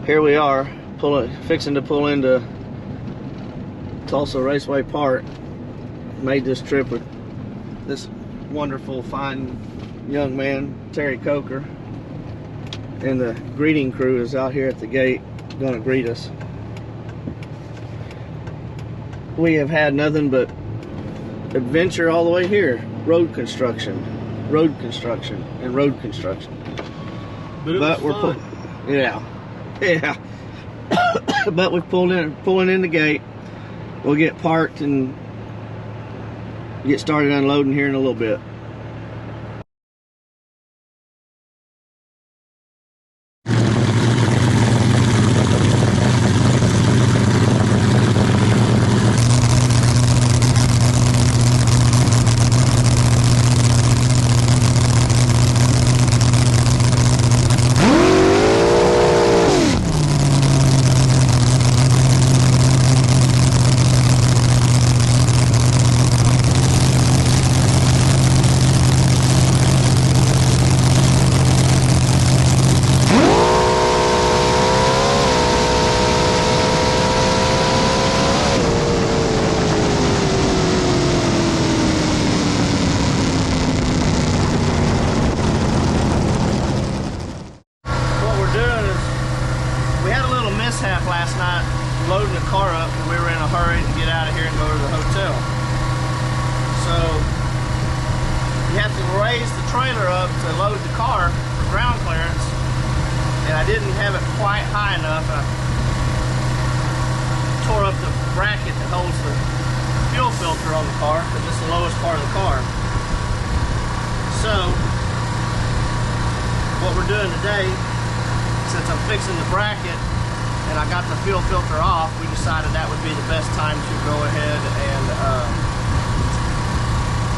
Here we are, fixing to pull into Tulsa Raceway Park. Made this trip with this wonderful, fine young man, Terry Coker, and the greeting crew is out here at the gate gonna greet us. We have had nothing but adventure all the way here. Road construction, and road construction. But we're yeah. But we're pulling in the gate. We'll get parked and get started unloading here in a little bit. Last night loading the car up, and we were in a hurry to get out of here and go to the hotel. So you have to raise the trailer up to load the car for ground clearance, and I didn't have it quite high enough. I tore up the bracket that holds the fuel filter on the car, because it's the lowest part of the car. So what we're doing today, since I'm fixing the bracket and I got the fuel filter off, we decided that would be the best time to go ahead and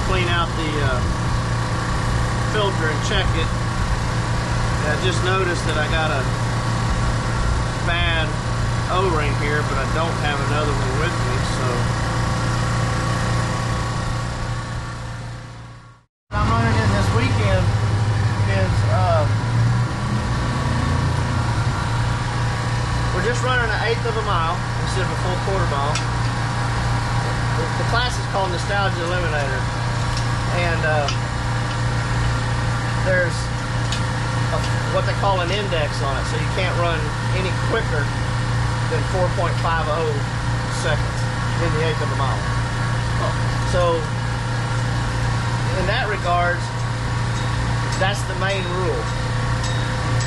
clean out the filter and check it. And I just noticed that I got a bad O-ring here, but I don't have another one with me, so what I'm running in this weekend is we're just running 1/8 of a mile instead of a full quarter mile. The class is called Nostalgia Eliminator, and there's what they call an index on it, so you can't run any quicker than 4.50 seconds in the 1/8 of a mile. So in that regards, that's the main rule.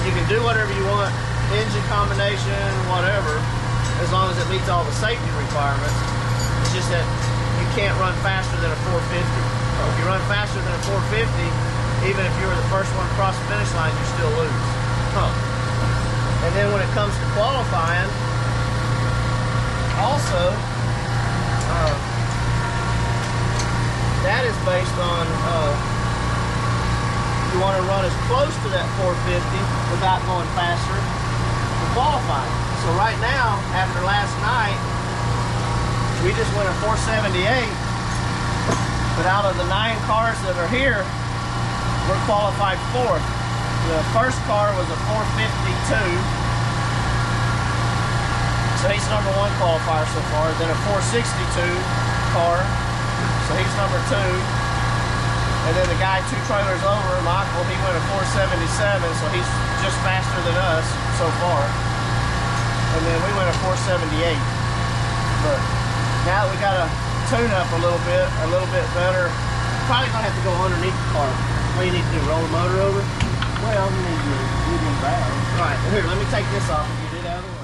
You can do whatever you want, engine combination, whatever, as long as it meets all the safety requirements. It's just that you can't run faster than a 450. If you run faster than a 450, even if you were the first one across the finish line, you still lose. And then when it comes to qualifying, also, that is based on you want to run as close to that 450 without going faster to qualify. So right now, after last night, we just went a 478, but out of the 9 cars that are here, we're qualified 4th. The first car was a 452, so he's number 1 qualifier so far. Then a 462 car, so he's number 2. And then the guy 2 trailers over, Michael, he went a 477, so he's just faster than us so far. And then we went a 478. But now that we got to tune up a little bit better, probably gonna have to go underneath the car. What do you need to do, roll the motor over? Well, you need to get him back. Right, here, let me take this off and get it out of the way.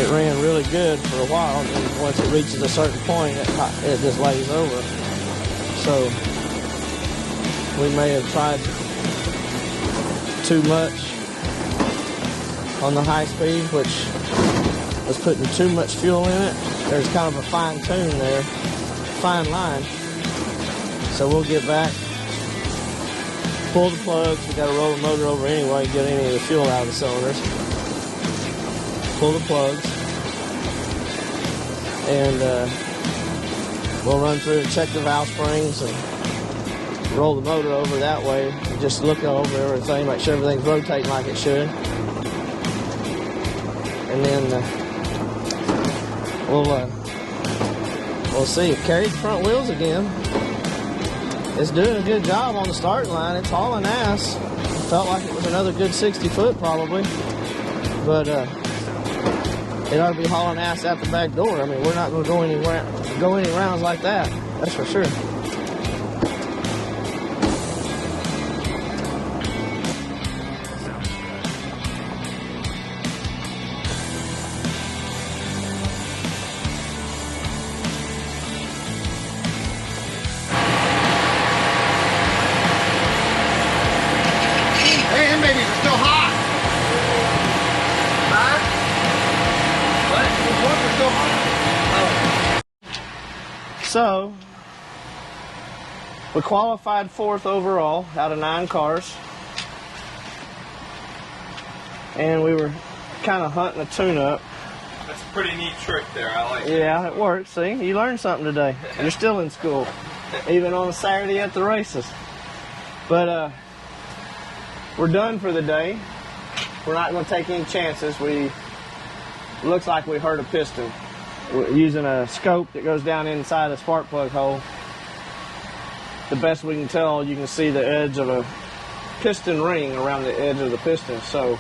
it ran really good for a while, and then once it reaches a certain point, it just lays over. So we may have tried too much on the high speed, which was putting too much fuel in it. There's kind of a fine tune there, fine line. So we'll get back, pull the plugs. We got to roll the motor over anyway, get any of the fuel out of the cylinders. Pull the plugs, and we'll run through and check the valve springs and roll the motor over that way. Just look over everything, make sure everything's rotating like it should. And then we'll see. It carried the front wheels again. It's doing a good job on the starting line. It's hauling ass. Felt like it was another good 60 foot probably, but it ought to be hauling ass out the back door. I mean, we're not going to go any rounds like that. That's for sure. So, we qualified 4th overall out of 9 cars. And we were kind of hunting a tune-up. That's a pretty neat trick there. I like it. Yeah, it worked. See, you learned something today. You're still in school, even on a Saturday at the races. But we're done for the day. We're not going to take any chances. Looks like we hurt a piston. We're using a scope that goes down inside a spark plug hole. The best we can tell, you can see the edge of a piston ring around the edge of the piston. So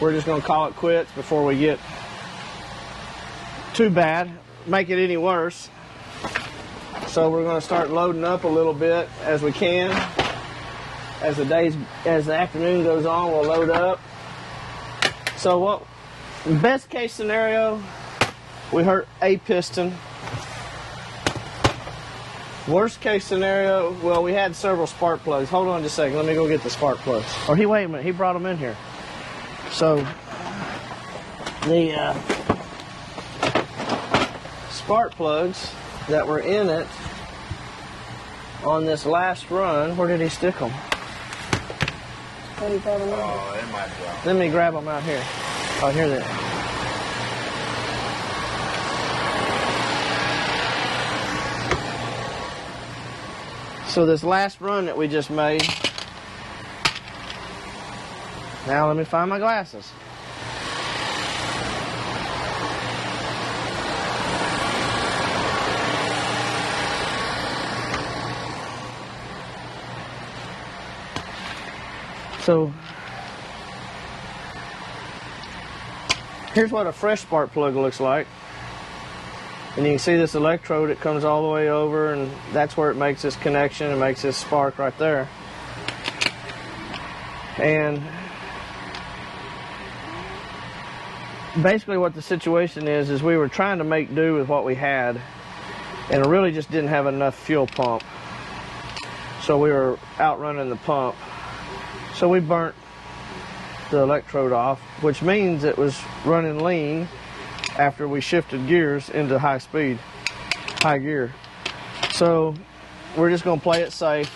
we're just going to call it quits before we get too bad, make it any worse. So we're going to start loading up a little bit as we can. As the afternoon goes on, we'll load up. So best case scenario, we hurt a piston. Worst case scenario, well, we had several spark plugs. Hold on just a second. Let me go get the spark plugs. Or wait a minute. He brought them in here. So the spark plugs that were in it on this last run, where did he stick them? What did he brought them in? Oh, they might drop. Let me grab them out here. Oh, here they are. So this last run that we just made, now let me find my glasses. So here's what a fresh spark plug looks like. And you can see this electrode, it comes all the way over, and that's where it makes this connection and makes this spark right there. And basically what the situation is we were trying to make do with what we had, and it really just didn't have enough fuel pump. So we were outrunning the pump. So we burnt the electrode off, which means it was running lean after we shifted gears into high gear. So we're just going to play it safe.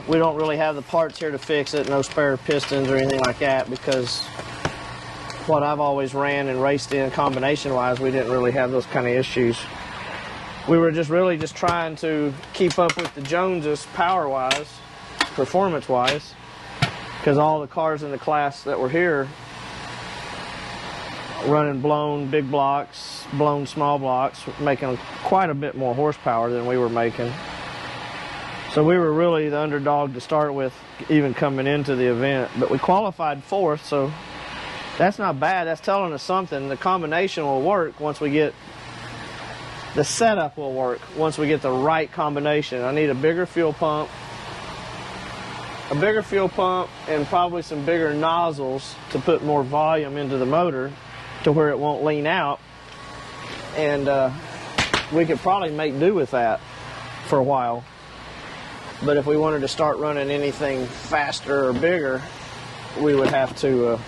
We don't really have the parts here to fix it, no spare pistons or anything like that, because what I've always ran and raced in combination wise, we didn't really have those kind of issues. We were just trying to keep up with the Joneses power wise, performance wise, because all the cars in the class that were here running blown big blocks, blown small blocks, making quite a bit more horsepower than we were making. So we were really the underdog to start with, even coming into the event. But we qualified 4th, so that's not bad. That's telling us something. The combination will work once we get, the setup will work once we get the right combination. I need a bigger fuel pump. a bigger fuel pump and probably some bigger nozzles to put more volume into the motor to where it won't lean out. And we could probably make do with that for a while. But if we wanted to start running anything faster or bigger, we would have to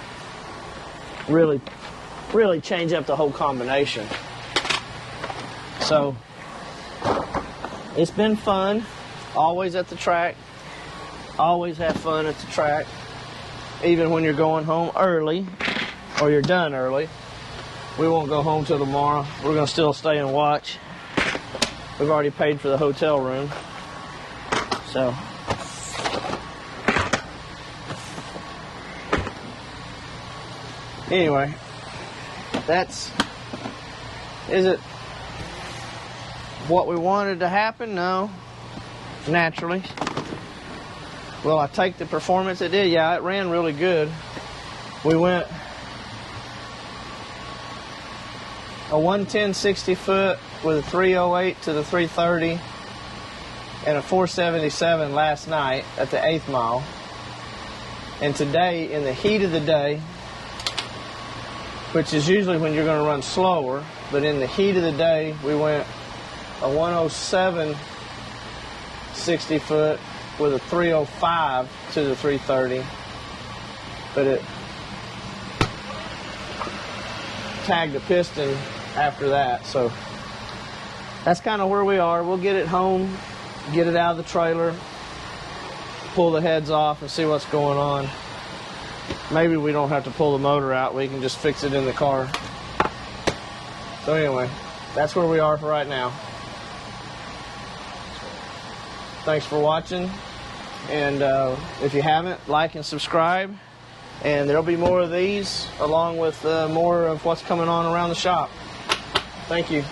really change up the whole combination. So it's been fun, always at the track, always have fun at the track, even when you're going home early or you're done early. We won't go home till tomorrow. We're going to still stay and watch. We've already paid for the hotel room. So anyway, is it what we wanted to happen? No. Naturally. Will I take the performance it did? Yeah, it ran really good. We went a 110 60 foot with a 308 to the 330 and a 477 last night at the 8th mile. And today, in the heat of the day, which is usually when you're going to run slower, but in the heat of the day, we went a 107 60 foot with a 305 to the 330, but it tagged a piston after that. So that's kind of where we are. We'll get it home, get it out of the trailer, pull the heads off and see what's going on. Maybe we don't have to pull the motor out. We can just fix it in the car. So anyway, that's where we are for right now. Thanks for watching. And if you haven't, like and subscribe. And there'll be more of these along with more of what's coming on around the shop. Thank you.